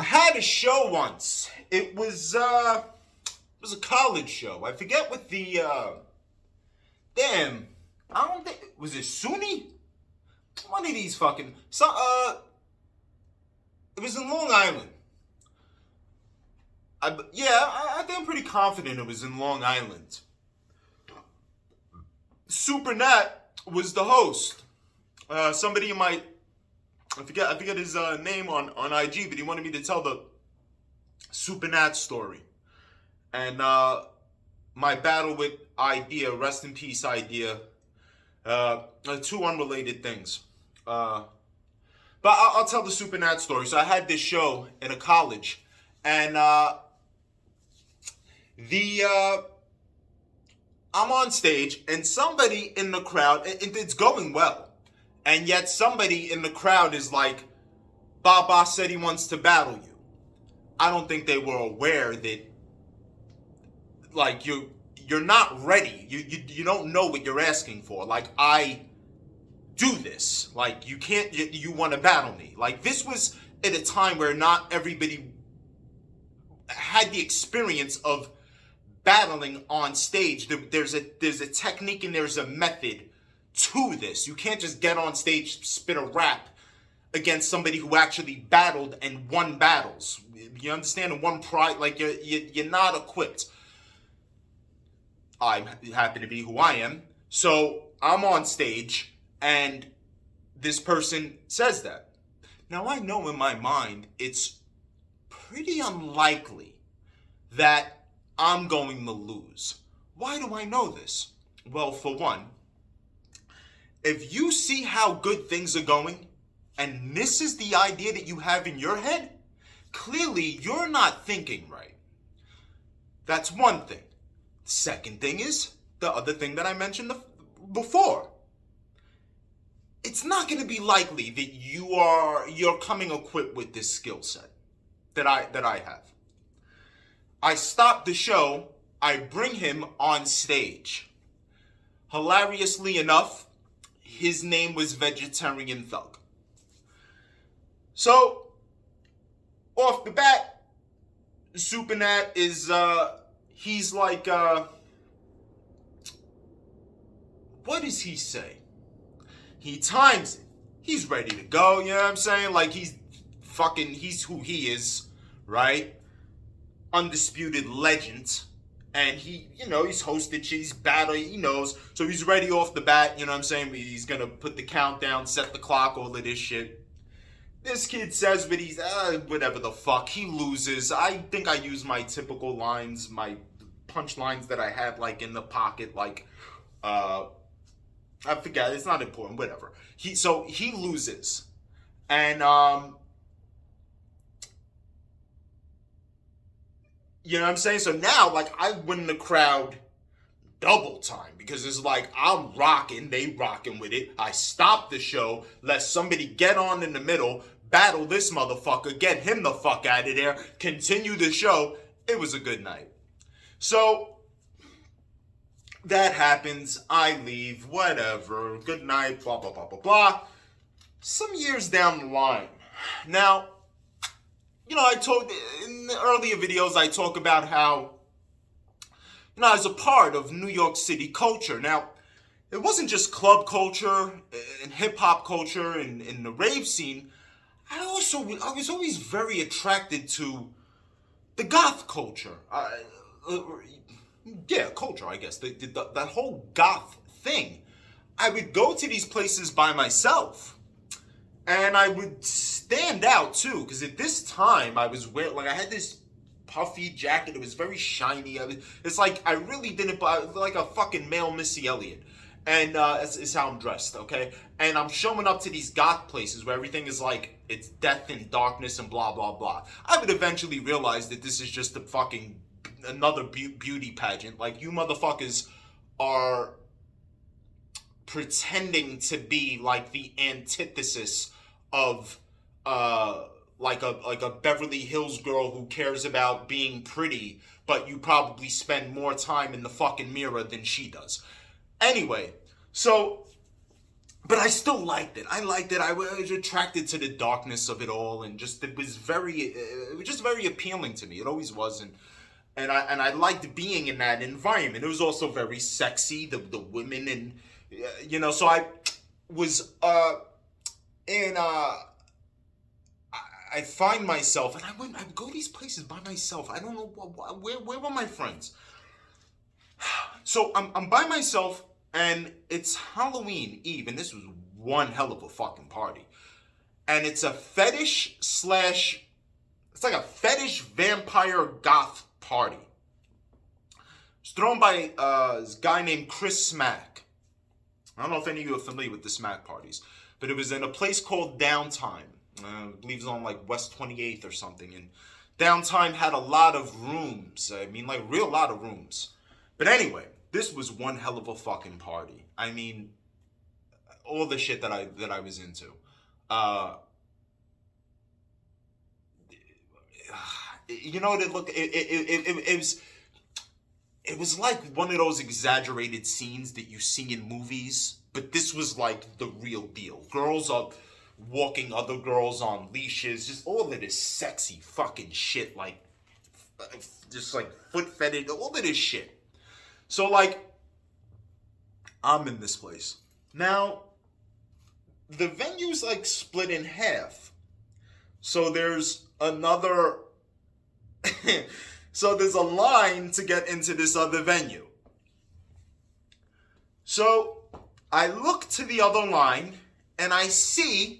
I had a show once. It was a college show. I forget what the damn. I don't think was it SUNY. One of these fucking it was in Long Island. I think I'm pretty confident it was in Long Island. Supernat was the host. Somebody in my I forget his name on IG, but he wanted me to tell the Supernat story. And my battle with Idea, rest in peace Idea, two unrelated things. But I'll tell the Supernat story. So I had this show in a college, and I'm on stage, and somebody in the crowd, it's going well. And yet somebody in the crowd is like, Baba said he wants to battle you. I don't think they were aware that, like, you're not ready. You don't know what you're asking for. Like, I do this. Like, you can't, you want to battle me. Like, this was at a time where not everybody had the experience of battling on stage. There's a technique and there's a method to this. You can't just get on stage, spit a rap against somebody who actually battled and won battles. You understand? And won pride. Like, you're not equipped. I happen to be who I am. So I'm on stage and this person says that. Now I know in my mind it's pretty unlikely that I'm going to lose. Why do I know this? Well, for one, if you see how good things are going, and this is the idea that you have in your head, clearly you're not thinking right. That's one thing. Second thing is the other thing that I mentioned before. It's not going to be likely that you're coming equipped with this skill set that I have. I stop the show. I bring him on stage. Hilariously enough, his name was Vegetarian Thug. So, off the bat, Supernat is, he's like, what does he say? He times it. He's ready to go, you know what I'm saying? Like, he's who he is, right? Undisputed legend. And he, he's hosted shit, he's battle, he knows. So he's ready off the bat, you know what I'm saying? He's gonna put the countdown, set the clock, all of this shit. This kid says, but he's, whatever the fuck, he loses. I think I use my typical lines, my punchlines that I had, like, in the pocket, like, I forget, it's not important, whatever. So he loses. And, you know what I'm saying? So now, like, I win the crowd double time because it's like I'm rocking, they rocking with it. I stop the show, let somebody get on in the middle, battle this motherfucker, get him the fuck out of there, continue the show. It was a good night. So that happens. I leave, whatever. Good night, blah, blah, blah, blah, blah. Some years down the line. Now, I told in the earlier videos, I talk about how, as a part of New York City culture. Now, it wasn't just club culture and hip hop culture and the rave scene. I was always very attracted to the goth culture. Culture, I guess. That whole goth thing. I would go to these places by myself. And I would stand out too, because at this time I was wearing, I had this puffy jacket. It was very shiny. It's like I really didn't buy, like a fucking male Missy Elliott. And it's how I'm dressed, okay? And I'm showing up to these goth places where everything is like, it's death and darkness and blah, blah, blah. I would eventually realize that this is just another beauty pageant. Like, you motherfuckers are pretending to be like the antithesis of like a Beverly Hills girl who cares about being pretty, but you probably spend more time in the fucking mirror than she does. Anyway, so but I still liked it. I liked it. I was attracted to the darkness of it all, and just it was just very appealing to me. It always was, and I liked being in that environment. It was also very sexy, the women, and so I was in I find myself, and I would go to these places by myself. I don't know where were my friends. So I'm by myself, and it's Halloween Eve, and this was one hell of a fucking party. And it's a fetish slash, it's like a fetish vampire goth party. It's thrown by this guy named Chris Smack. I don't know if any of you are familiar with the Smack parties, but it was in a place called Downtime. I believe it's on like West 28th or something. And Downtime had a lot of rooms. I mean, like real lot of rooms. But anyway, this was one hell of a fucking party. I mean, all the shit that I was into. It was like one of those exaggerated scenes that you see in movies, but this was like the real deal. Girls are walking other girls on leashes, just all of this sexy fucking shit, like just like foot fetish, all of this shit. So like, I'm in this place. Now, the venue's like split in half. So there's another, so there's a line to get into this other venue. So I look to the other line and I see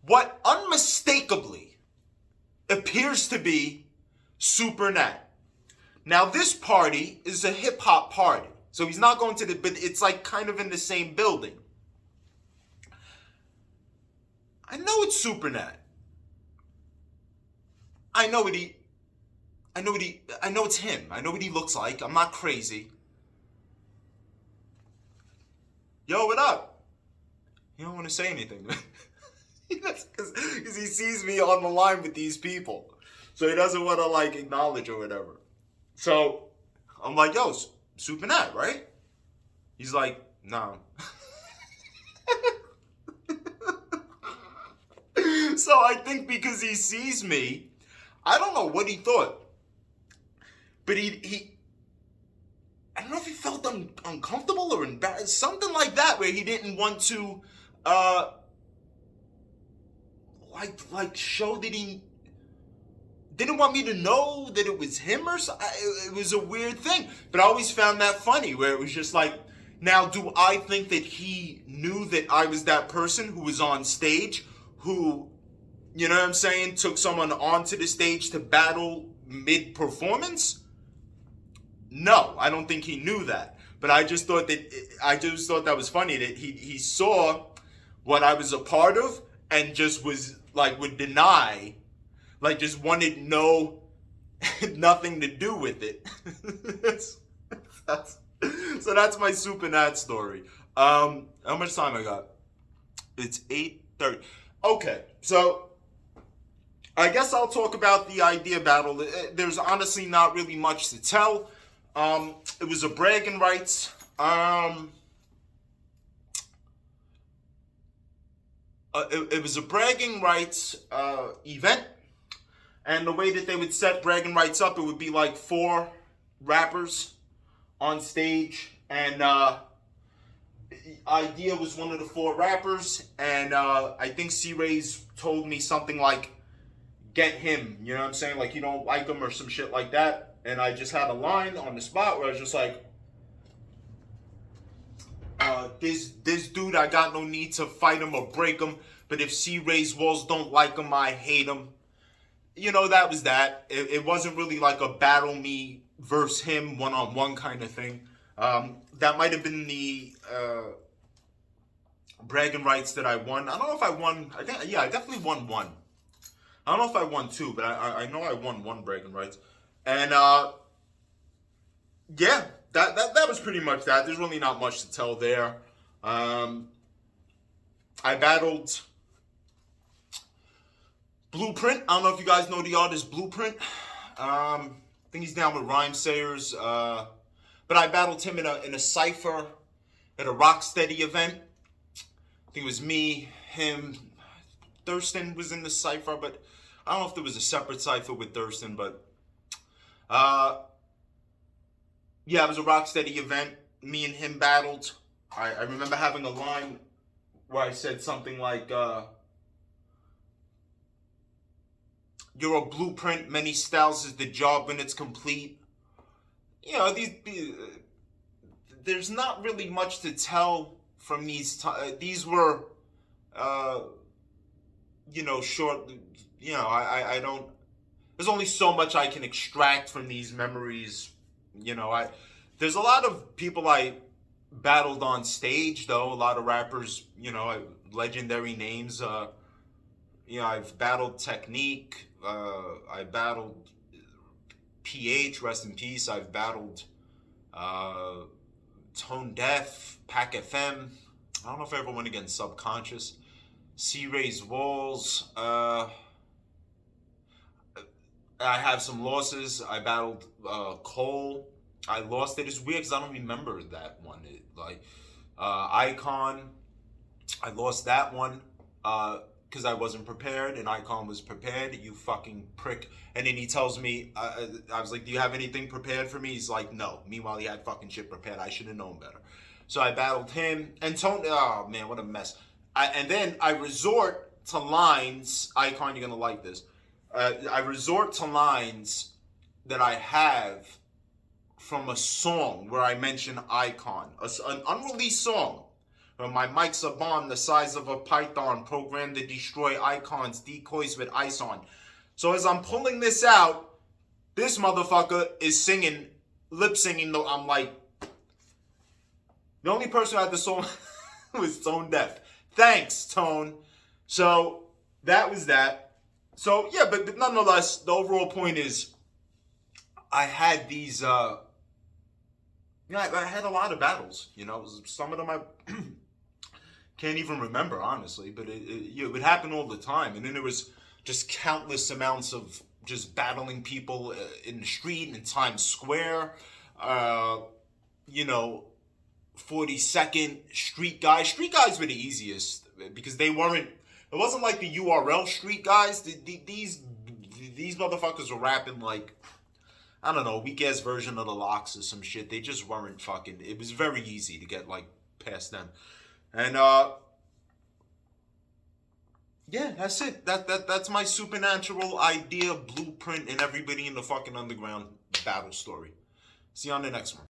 what unmistakably appears to be Supernat. Now this party is a hip hop party. So he's not going to but it's like kind of in the same building. I know it's Supernat. I know it's him. I know what he looks like. I'm not crazy. Yo, what up? You don't want to say anything. Because he sees me on the line with these people. So he doesn't want to like acknowledge or whatever. So I'm like, yo, Supernat, right? He's like, no. So I think because he sees me, I don't know what he thought. But he I don't know if he felt uncomfortable or embarrassed, something like that, where he didn't want to like show that he didn't want me to know that it was him or something. It was a weird thing. But I always found that funny, where it was just like, now do I think that he knew that I was that person who was on stage, who, you know what I'm saying, took someone onto the stage to battle mid-performance? No, I don't think he knew that. But I just thought that was funny that he saw what I was a part of and just was like, would deny, like just wanted nothing to do with it. So that's my Supernat story. How much time I got? It's 8:30. Okay, so I guess I'll talk about the idea battle. There's honestly not really much to tell. It was a bragging rights. It was a bragging rights event, and the way that they would set bragging rights up, it would be like 4 rappers on stage, and Idea was one of the 4 rappers, and I think C-Ray's told me something like, get him, you know what I'm saying, like you don't like him or some shit like that. And I just had a line on the spot where I was just like, this dude, I got no need to fight him or break him, but if C-Ray's walls don't like him, I hate him. You know, that was that. It wasn't really like a battle me versus him one-on-one kind of thing. That might have been the bragging rights that I won. I don't know if I won. I definitely won 1. I don't know if I won 2, but I know I won 1 bragging rights. And yeah, that was pretty much that. There's really not much to tell there. I battled Blueprint. I don't know if you guys know the artist Blueprint. I think he's down with Rhymesayers. But I battled him in a cypher at a Rocksteady event. think it was me, him, Thurston was in the cipher, but I don't know if there was a separate cipher with Thurston, but yeah, it was a Rocksteady event. Me and him battled. I remember having a line where I said something like, "You're a blueprint. Many styles is the job when it's complete." You know, there's not really much to tell from these. These were, short. I don't. There's only so much I can extract from these memories. There's a lot of people I battled on stage, though. A lot of rappers, legendary names. I've battled Technique. I battled PH, rest in peace. I've battled Tone Deaf, Pac FM. I don't know if I ever went against Subconscious. C-Ray's Walls. I have some losses. I battled Cole. I lost it. It's weird because I don't remember that one. Icon. I lost that one because I wasn't prepared, and Icon was prepared. You fucking prick. And then he tells me, I was like, "Do you have anything prepared for me?" He's like, "No." Meanwhile, he had fucking shit prepared. I should have known better. So I battled him. And Tony, oh man, what a mess. And then I resort to lines. Icon, you're going to like this. I resort to lines that I have from a song where I mention Icon. An unreleased song. My mics are bomb the size of a python, programmed to destroy icons, decoys with ice on. So as I'm pulling this out, this motherfucker is singing, lip singing, though. I'm like, the only person who had the song was Tone Deaf. Thanks, Tone. So that was that. So yeah, but nonetheless, the overall point is, I had these, I had a lot of battles. Some of them I can't even remember, honestly, but it would happen all the time. And then there was just countless amounts of just battling people in the street, in Times Square, 42nd Street Guys. Street Guys were the easiest because it wasn't like the URL Street Guys. These motherfuckers were rapping like, I don't know, weak ass version of the Locks or some shit. They just weren't fucking. It was very easy to get like past them, and yeah, that's it. That's my supernatural idea, blueprint, and everybody in the fucking underground battle story. See you on the next one.